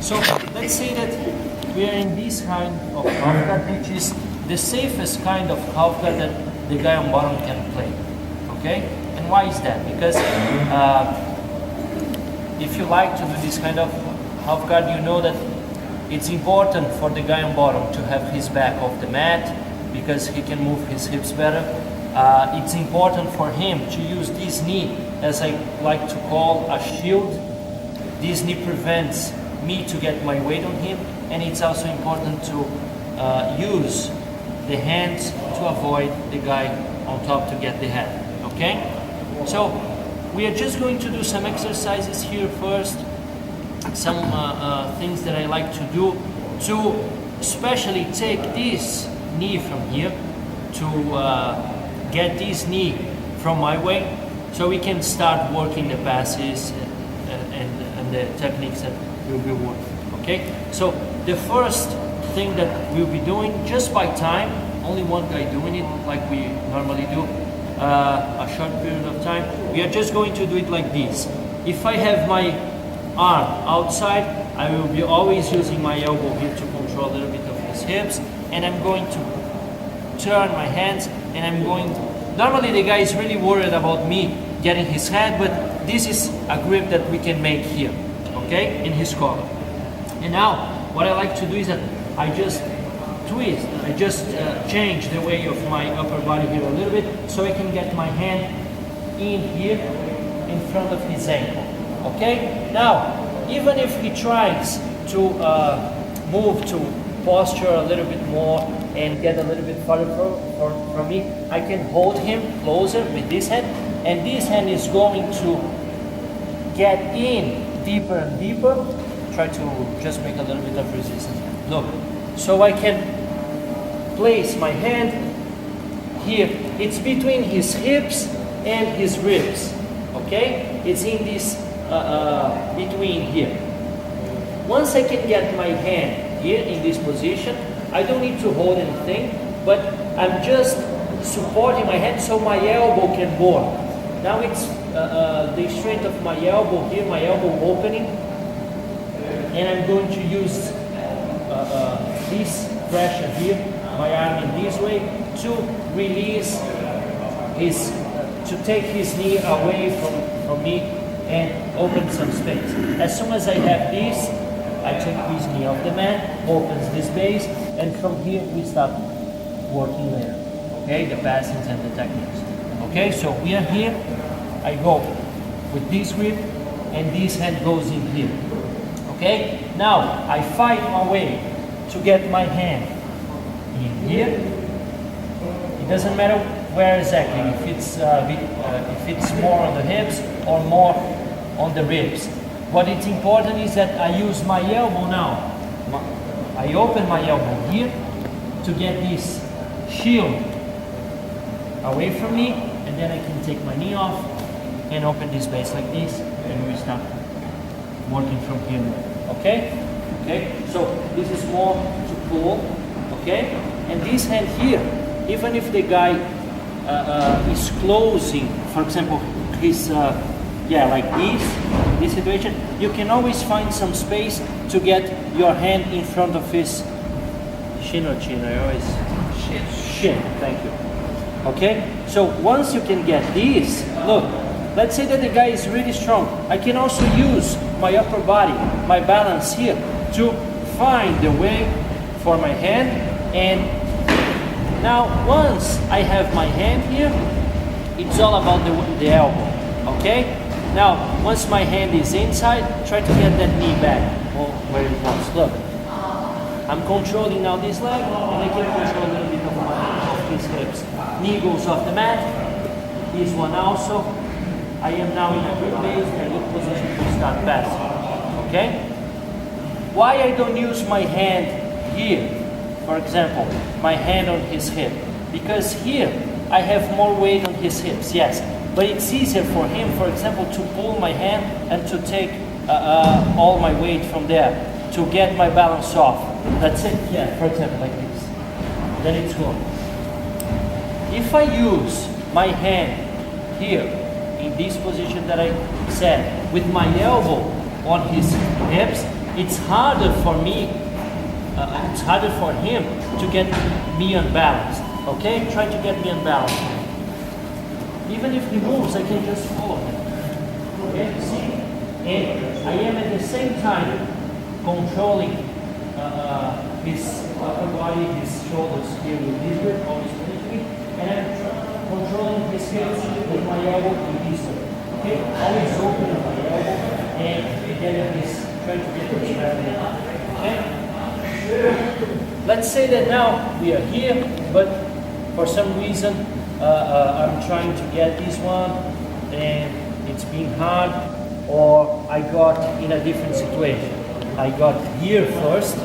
So let's say that we are in this kind of half guard, which is the safest kind of half guard that the guy on bottom can play. Okay? And why is that? Because if you like to do this kind of half guard, you know that it's important for the guy on bottom to have his back off the mat because he can move his hips better. It's important for him to use this knee, as I like to call, a shield. This knee prevents me to get my weight on him, and it's also important to use the hands to avoid the guy on top to get the head. Okay? So we are just going to do some exercises here first, some things that I like to do to especially take this knee from here to get this knee from my way, so we can start working the passes and the techniques that we'll be working. Okay, so the first thing that we'll be doing, just by time, only one guy doing it like we normally do, a short period of time, we are just going to do it like this. If I have my arm outside, I will be always using my elbow here to control a little bit of his hips, and I'm going to turn my hands, and I'm going to, normally the guy is really worried about me getting his head, but this is a grip that we can make here, okay, in his collar. And now what I like to do is that I just twist, I just change the way of my upper body here a little bit, so I can get my hand in here in front of his ankle. Okay, now even if he tries to move to posture a little bit more and get a little bit farther from me, I can hold him closer with this hand, and this hand is going to get in deeper and deeper. Try to just make a little bit of resistance. Look, so I can place my hand here. It's between his hips and his ribs. Okay, it's in this between here. Once I can get my hand here in this position, I don't need to hold anything, but I'm just supporting my hand so my elbow can work. Now it's the strength of my elbow here, my elbow opening, and I'm going to use this pressure here, my arm in this way, to release his, to take his knee away from me and open some space. As soon as I have this, I take his knee off the mat, opens this base, and from here we start working later. Okay, the passings and the techniques. Okay, so we are here, I go with this grip, and this hand goes in here. Okay, now I fight my way to get my hand in here. It doesn't matter where exactly, if it's more on the hips or more on the ribs. What is important is that I use my elbow now. I open my elbow here to get this shield away from me, and then I can take my knee off and open this base like this, and we start working from here. Okay? Okay? So this is more to pull. Okay? And this hand here, even if the guy is closing, for example, his like this situation, you can always find some space to get your hand in front of his shin or chin. I always shin. Thank you. Okay. So once you can get this, look. Let's say that the guy is really strong. I can also use my upper body, my balance here, to find the way for my hand. And now once I have my hand here, it's all about the elbow. Okay. Now, once my hand is inside, try to get that knee back where it was. Look, I'm controlling now this leg, and I can control a little bit of his hips. Knee goes off the mat. This one also. I am now in a good base, a good position to start passing. Okay? Why I don't use my hand here, for example, my hand on his hip? Because here I have more weight on his hips, yes. But it's easier for him, for example, to pull my hand and to take all my weight from there, to get my balance off. That's it, yeah, for example, like this. Then it's gone. If I use my hand here, in this position that I said, with my elbow on his hips, it's harder for me, it's harder for him to get me unbalanced. Okay, try to get me unbalanced. Even if he moves, I can just follow him. Okay, see? And I am at the same time controlling his upper body, his shoulders here with this grip, always lifting, and I'm controlling his hips with my elbow with this way. Okay, always opening my elbow and getting this, trying to get this back. Okay? Let's say that now we are here, but for some reason I'm trying to get this one and it's being hard, or I got in a different situation. I got here first,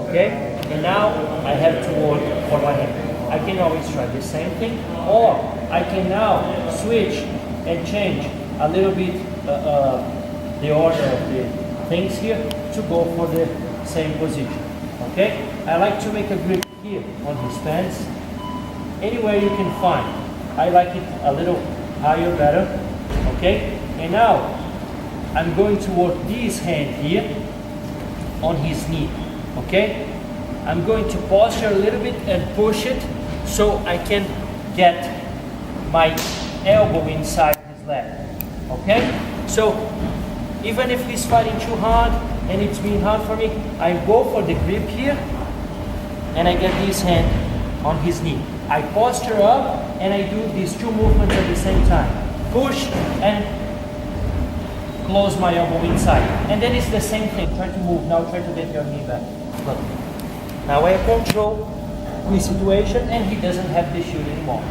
okay, and now I have to work for my hand. I can always try the same thing, or I can now switch and change a little bit the order of the things here to go for the same position. Okay, I like to make a grip here on his pants, anywhere you can find. I like it a little higher, better. Okay, and now I'm going to work this hand here on his knee. Okay, I'm going to posture a little bit and push it so I can get my elbow inside his leg. Okay, so even if he's fighting too hard and it's being hard for me, I go for the grip here and I get his hand on his knee. I posture up and I do these two movements at the same time. Push and close my elbow inside. And then it's the same thing. Try to move. Now try to get your knee back. Look. Now I control the situation and he doesn't have the shoot anymore.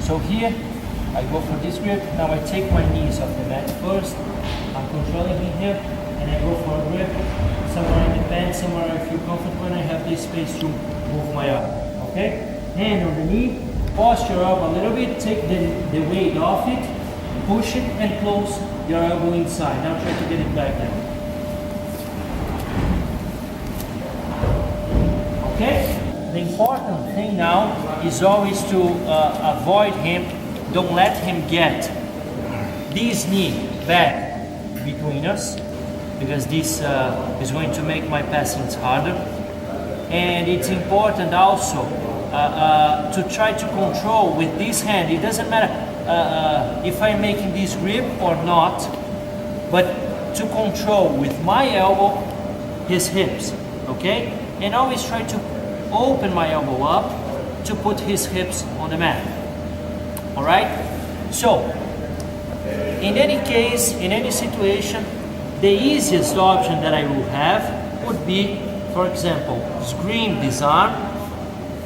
So here I go for this grip. Now I take my knees off the mat first. I'm controlling him here and I go for a grip. Somewhere in the pants, somewhere I feel comfortable and I have the space to move my arm. Okay? Hand on the knee, posture up a little bit, take the weight off it, push it and close your elbow inside. Now try to get it back down. Okay? The important thing now is always to avoid him, don't let him get this knee back between us, because this is going to make my passings harder. And it's important also to try to control with this hand. It doesn't matter if I'm making this grip or not, but to control with my elbow his hips, okay? And always try to open my elbow up to put his hips on the mat. All right? So, in any case, in any situation, the easiest option that I will have would be, for example, screen this arm,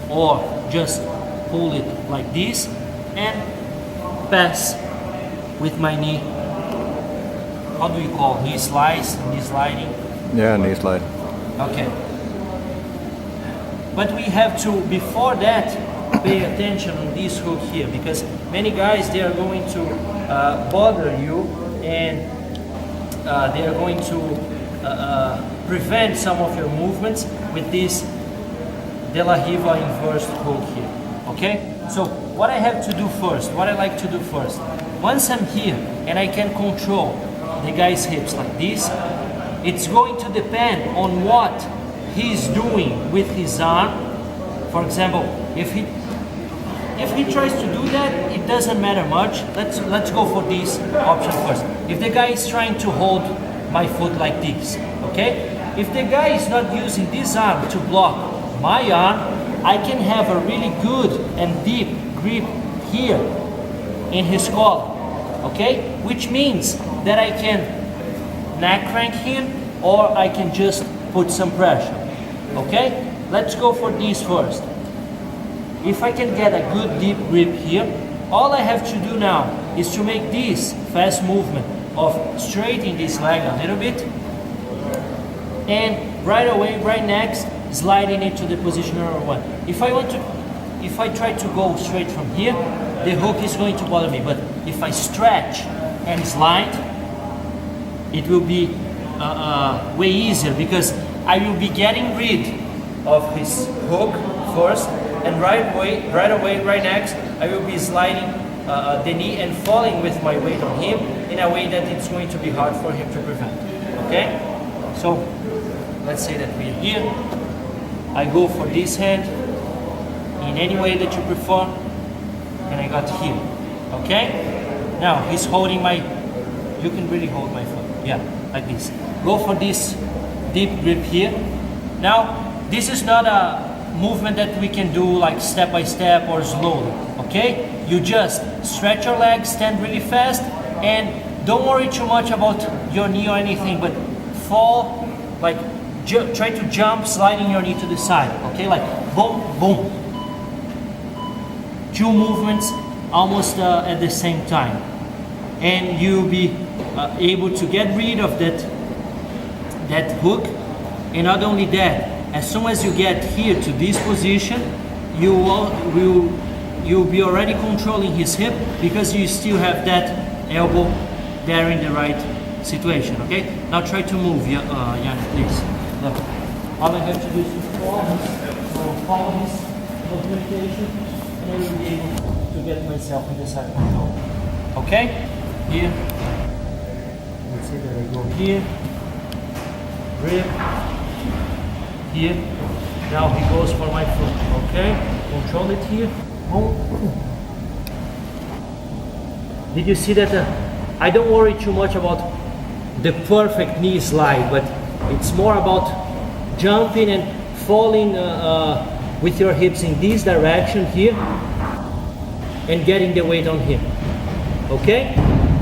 or just pull it like this and pass with my knee. How do you call knee slice, knee sliding? Yeah, knee slide. Okay. But we have to, before that, pay attention on this hook here, because many guys, they are going to bother you and they are going to prevent some of your movements with this De La Rive inverse hook here. Okay? So what I have to do first, what I like to do first, once I'm here and I can control the guy's hips like this, it's going to depend on what he's doing with his arm. For example, if he tries to do that, it doesn't matter much. Let's go for this option first. If the guy is trying to hold my foot like this, okay? If the guy is not using this arm to block my arm, I can have a really good and deep grip here in his collar, okay? Which means that I can neck crank him or I can just put some pressure, okay? Let's go for this first. If I can get a good deep grip here, all I have to do now is to make this fast movement of straightening this leg a little bit, and right away, right next, sliding into the position number one. If I try to go straight from here, the hook is going to bother me. But if I stretch and slide, it will be way easier, because I will be getting rid of his hook first, and right away, right next, I will be sliding the knee and falling with my weight on him in a way that it's going to be hard for him to prevent. Okay? So let's say that we're here. I go for this hand in any way that you prefer, and I got here. Okay? Now he's holding my, you can really hold my foot. Yeah, like this. Go for this deep grip here. Now, this is not a movement that we can do like step by step or slowly. Okay? You just stretch your legs, stand really fast, and don't worry too much about your knee or anything, but fall, like try to jump, sliding your knee to the side. Okay? Like boom, boom. 2 movements almost at the same time. And you'll be able to get rid of that hook. And not only that, as soon as you get here to this position, you'll be already controlling his hip because you still have that elbow there in the right situation, okay? Now try to move, Jan, please. Look, all I have to do is to follow his movement, and I will be able to get myself in the side control. Okay? Here. Let's say that I go here. Grip. Here. Now he goes for my foot. Okay? Control it here. Boom. Did you see that? I don't worry too much about the perfect knee slide, but it's more about jumping and falling with your hips in this direction here and getting the weight on him. Okay?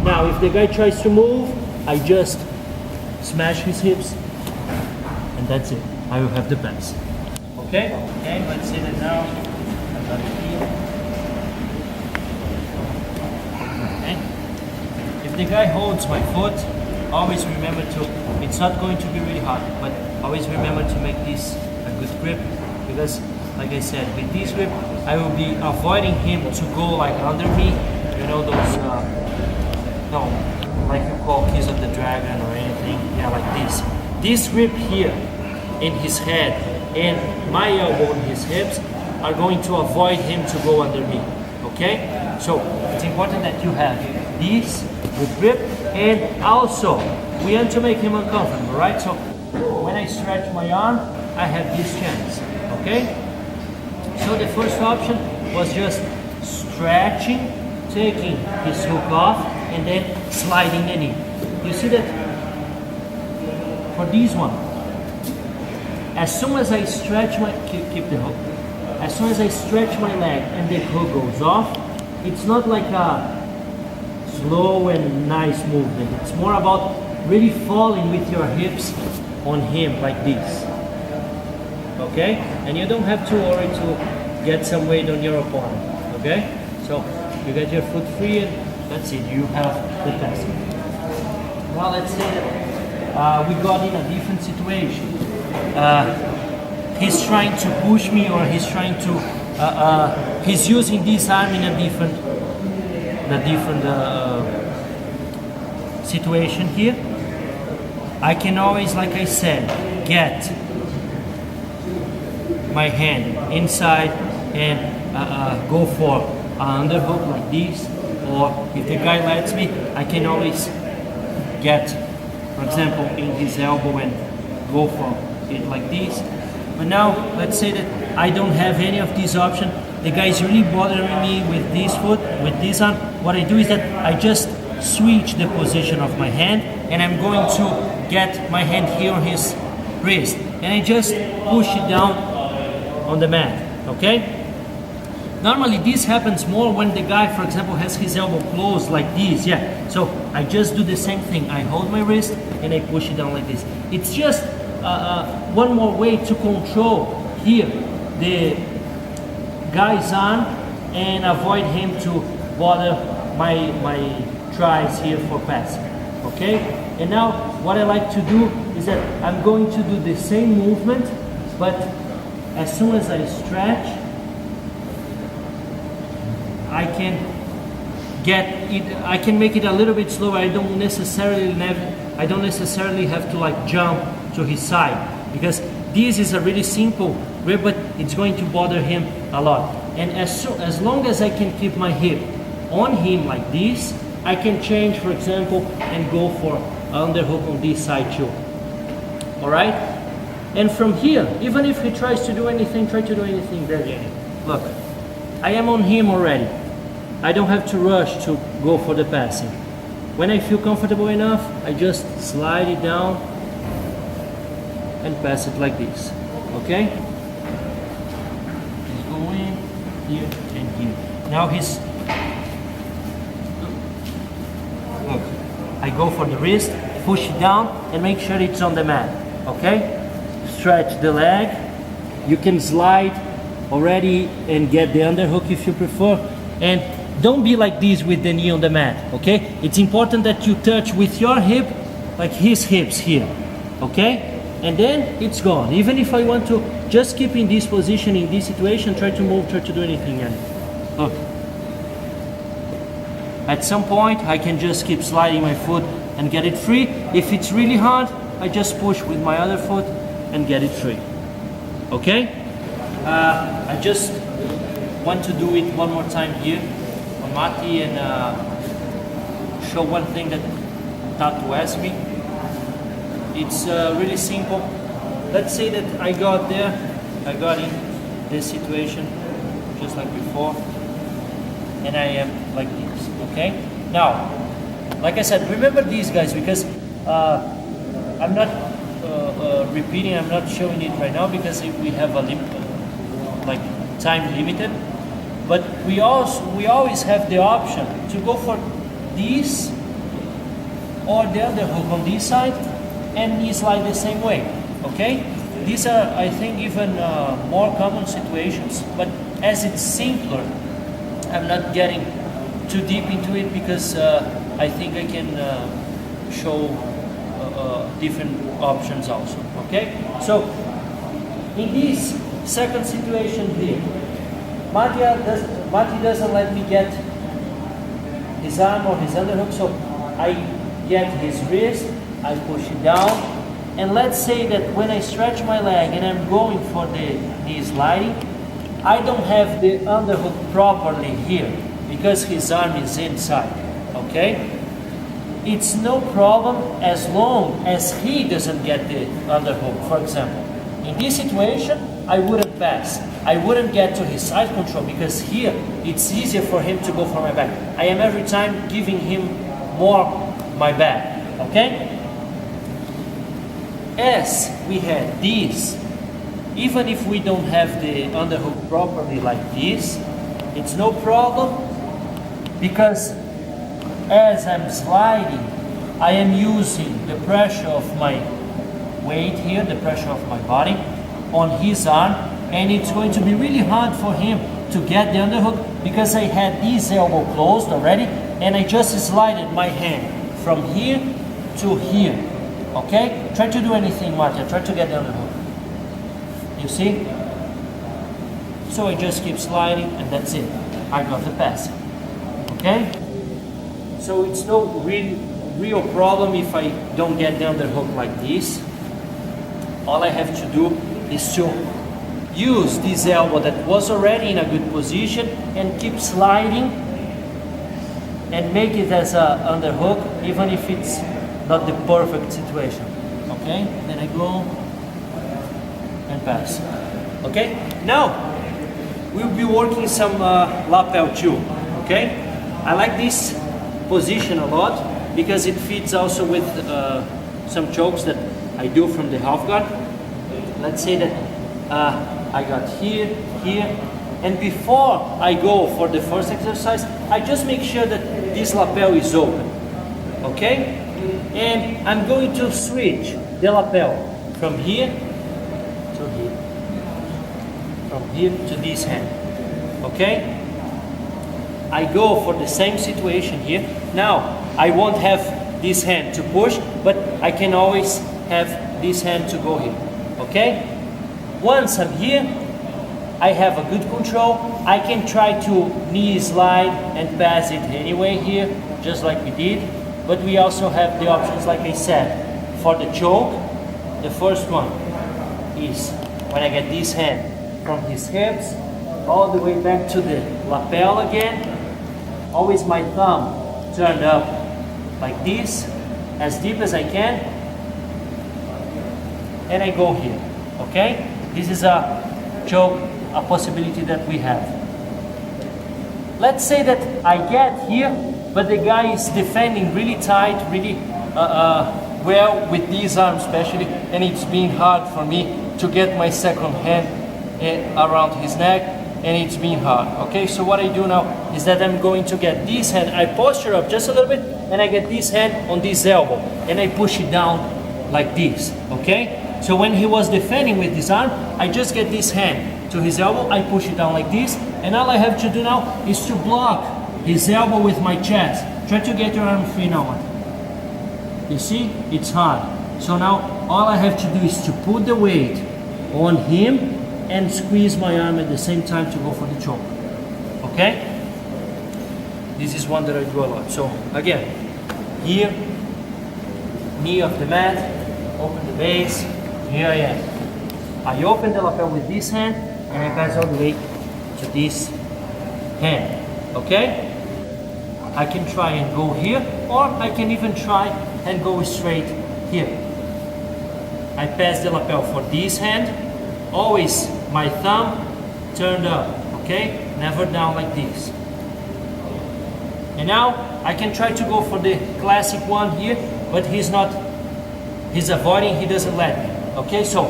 Now if the guy tries to move, I just smash his hips and that's it. I will have the pass. Okay? Okay, let's say that now. I got it here. Okay. If the guy holds my foot, always remember to, it's not going to be really hard, but always remember to make this a good grip, because like I said, with this grip, I will be avoiding him to go like under me, you know, those, no, like you call Keys of the Dragon or anything, yeah, like this. This grip here in his head and my elbow in his hips are going to avoid him to go under me, okay? So it's important that you have this with grip, and also we want to make him uncomfortable, right? So when I stretch my arm, I have this chance, okay? So the first option was just stretching, taking his hook off, and then sliding the knee. You see that for this one, as soon as I stretch my, keep the hook, as soon as I stretch my leg and the hook goes off, it's not like a slow and nice movement. It's more about really falling with your hips on him like this. Okay? And you don't have to worry to get some weight on your opponent. Okay? So you get your foot free and that's it. You have the pass. Now let's say that we got in a different situation. He's trying to push me, or he's trying to, he's using this arm in a different situation here. I can always, like I said, get my hand inside and go for an underhook like this, or if the guy lets me, I can always get, for example, in his elbow and go for it like this. But now, let's say that I don't have any of these options. The guy is really bothering me with this foot, with this arm. What I do is that I just switch the position of my hand, and I'm going to get my hand here on his wrist, and I just push it down on the mat, okay? Normally this happens more when the guy, for example, has his elbow closed like this, yeah. So I just do the same thing. I hold my wrist and I push it down like this. It's just one more way to control here the guy's arm and avoid him to bother my tries here for passing, okay? And now what I like to do is that I'm going to do the same movement, but as soon as I stretch, I can get it, I can make it a little bit slower. I don't necessarily have to like jump to his side, because this is a really simple grip, but it's going to bother him a lot. And as long as I can keep my hip on him like this, I can change, for example, and go for underhook on this side too. All right? And from here, even if he tries to do anything, try to do anything there, Jenny. Look, I am on him already. I don't have to rush to go for the passing. When I feel comfortable enough, I just slide it down and pass it like this, okay? He's going here and here. Now he's, look, I go for the wrist, push it down and make sure it's on the mat, okay? Stretch the leg. You can slide already and get the underhook if you prefer. And don't be like this with the knee on the mat, okay? It's important that you touch with your hip, like his hips here, okay? And then it's gone. Even if I want to just keep in this position, in this situation, try to move, try to do anything. And look. At some point, I can just keep sliding my foot and get it free. If it's really hard, I just push with my other foot and get it free, okay? I just want to do it one more time here on Mati and show one thing that Tato asked me. It's really simple. Let's say that I got there, I got in this situation just like before, and I am like this, okay? Now, like I said, remember these guys, because I'm not repeating, I'm not showing it right now because we have a like time limited, but we always have the option to go for this or the other hook on this side and knee slide the same way, okay? These are, I think, even more common situations, but as it's simpler, I'm not getting too deep into it because I think I can show different options also, okay? So, in this second situation here, Mati doesn't let me get his arm or his underhook, so I get his wrist, I push it down, and let's say that when I stretch my leg and I'm going for the knee sliding, I don't have the underhook properly here because his arm is inside, okay? It's no problem as long as he doesn't get the underhook, for example. In this situation, I wouldn't pass. I wouldn't get to his side control because here it's easier for him to go for my back. I am every time giving him more my back, okay? As we had this, even if we don't have the underhook properly like this, it's no problem because as I'm sliding, I am using the pressure of my weight here, the pressure of my body on his arm, and it's going to be really hard for him to get the underhook because I had this elbow closed already and I just slided my hand from here to here, okay? Try to do anything, Marta, try to get the underhook. You see? So I just keep sliding and that's it. I got the pass, okay? So it's no real problem if I don't get the underhook like this. All I have to do is to use this elbow that was already in a good position and keep sliding and make it as a underhook, even if it's not the perfect situation. Okay? Then I go and pass. Okay? Now we'll be working some lapel choke. Okay? I like this position a lot because it fits also with some chokes that I do from the half guard. Let's say that I got here, and before I go for the first exercise, I just make sure that this lapel is open, okay? And I'm going to switch the lapel from here to here, from here to this hand, okay? I go for the same situation here. Now, I won't have this hand to push, but I can always have this hand to go here, okay? Once I'm here, I have a good control. I can try to knee slide and pass it anyway here, just like we did. But we also have the options, like I said, for the choke. The first one is when I get this hand from his hips, all the way back to the lapel again. Always my thumb turned up like this, as deep as I can. And I go here. Okay? This is a choke, a possibility that we have. Let's say that I get here, but the guy is defending really tight, really well with these arms especially, and it's been hard for me to get my second hand around his neck, and it's been hard. Okay, so what I do now is that I'm going to get this hand, I posture up just a little bit, and I get this hand on this elbow, and I push it down like this. Okay, so when he was defending with this arm, I just get this hand to his elbow, I push it down like this, and all I have to do now is to block his elbow with my chest. Try to get your arm free now. You see, it's hard. So now all I have to do is to put the weight on him and squeeze my arm at the same time to go for the choke. Okay? This is one that I do a lot. So again, here, knee of the mat, open the base, here I am. I open the lapel with this hand and I pass all the way to this hand. Okay? I can try and go here, or I can even try and go straight here. I pass the lapel for this hand, always my thumb turned up, okay? Never down like this. And now I can try to go for the classic one here, but he's avoiding, he doesn't let me. Okay, so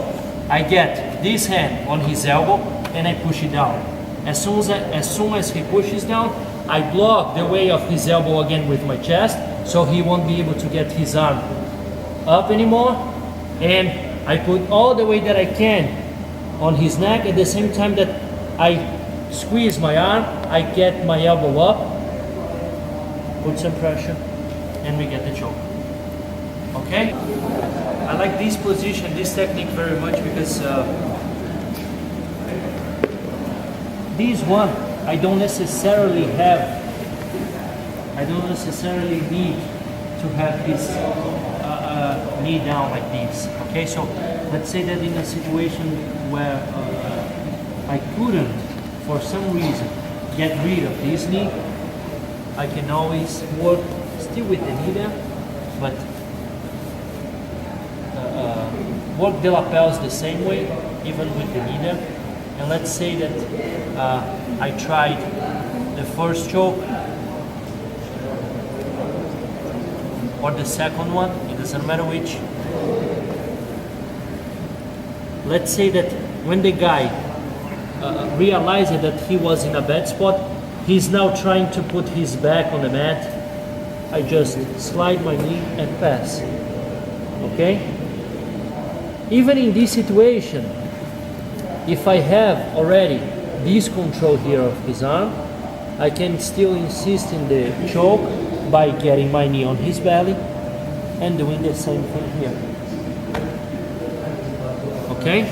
I get this hand on his elbow and I push it down. As soon as he pushes down, I block the way of his elbow again with my chest, so he won't be able to get his arm up anymore. And I put all the weight that I can on his neck at the same time that I squeeze my arm, I get my elbow up, put some pressure, and we get the choke. Okay? I like this position, this technique very much because this one I don't necessarily need to have his knee down like this. Okay, so let's say that in a situation where I couldn't, for some reason, get rid of this knee, I can always work still with the knee there, but work the lapels the same way, even with the knee there. And let's say that I tried the first choke or the second one, it doesn't matter which. Let's say that when the guy realized that he was in a bad spot, he's now trying to put his back on the mat. I just slide my knee and pass. Okay? Even in this situation, if I have already this control here of his arm, I can still insist in the choke by getting my knee on his belly and doing the same thing here. Okay?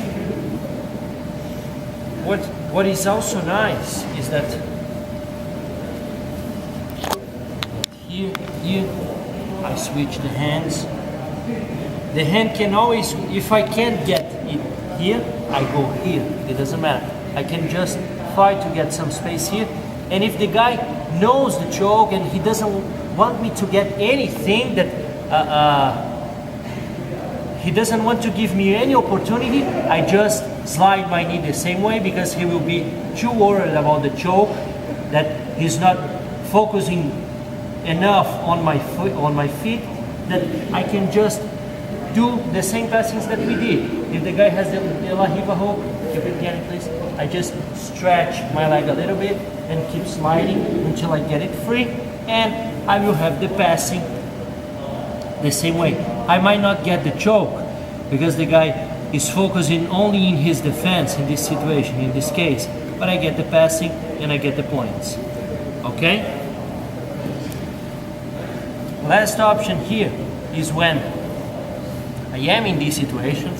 What is also nice is that here I switch the hands. The hand can always, if I can't get it here, I go here. It doesn't matter. I can just try to get some space here. And if the guy knows the choke and he doesn't want me to get anything that he doesn't want to give me any opportunity, I just slide my knee the same way, because he will be too worried about the choke that he's not focusing enough on my feet, that I can just do the same passings that we did. If the guy has the La Rive hook, keep it again please, I just stretch my leg a little bit and keep sliding until I get it free, and I will have the passing the same way. I might not get the choke because the guy is focusing only in his defense in this situation, in this case, but I get the passing and I get the points. Okay? Last option here is when I am in this situation,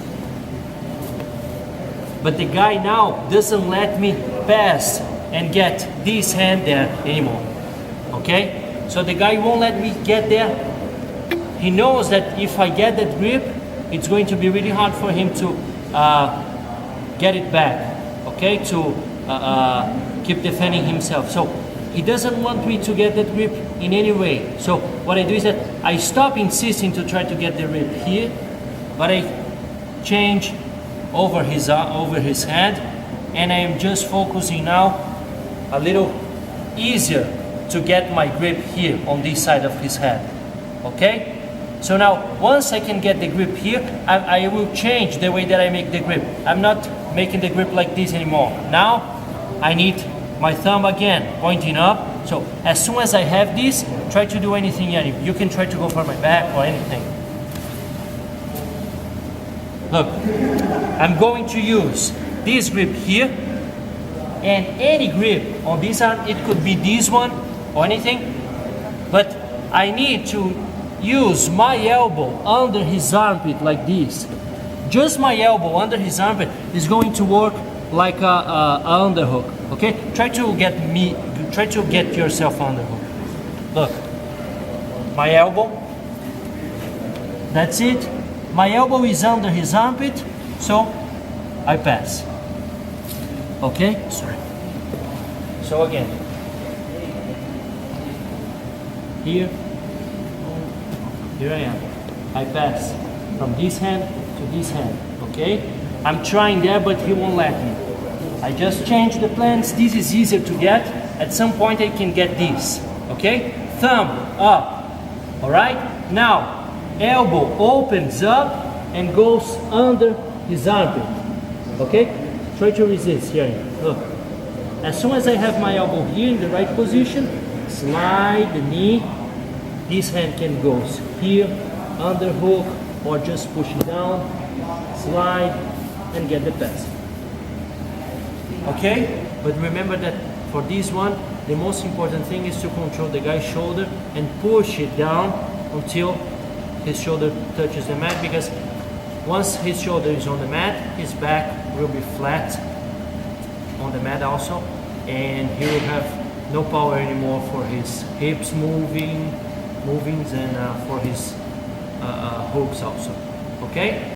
but the guy now doesn't let me pass and get this hand there anymore. Okay? So the guy won't let me get there. He knows that if I get that grip, it's going to be really hard for him to get it back. Okay? To keep defending himself. So he doesn't want me to get that grip in any way. So what I do is that I stop insisting to try to get the grip here, but I change over his head, and I am just focusing now a little easier to get my grip here on this side of his head. Okay? So now, once I can get the grip here, I will change the way that I make the grip. I'm not making the grip like this anymore. Now, I need my thumb again, pointing up. So, as soon as I have this, try to do anything. You can try to go for my back or anything. Look, I'm going to use this grip here, and any grip on this arm, it could be this one or anything, but I need to use my elbow under his armpit like this. Just my elbow under his armpit is going to work like a underhook. Okay, try to get yourself underhook. Look, my elbow, that's it. My elbow is under his armpit, so I pass. Okay, sorry. So again, here I am. I pass from this hand to this hand. Okay, I'm trying there, but he won't let me. I just change the plans. This is easier to get. At some point I can get this. Okay, thumb up. All right, now elbow opens up and goes under his armpit. Okay, try to resist here. Look, as soon as I have my elbow here in the right position, slide the knee. This hand can go here, underhook, or just push it down, slide, and get the pass. Okay, but remember that for this one, the most important thing is to control the guy's shoulder and push it down until his shoulder touches the mat, because once his shoulder is on the mat, his back will be flat on the mat also, and he will have no power anymore for his hips movings and for his hooks also. Okay?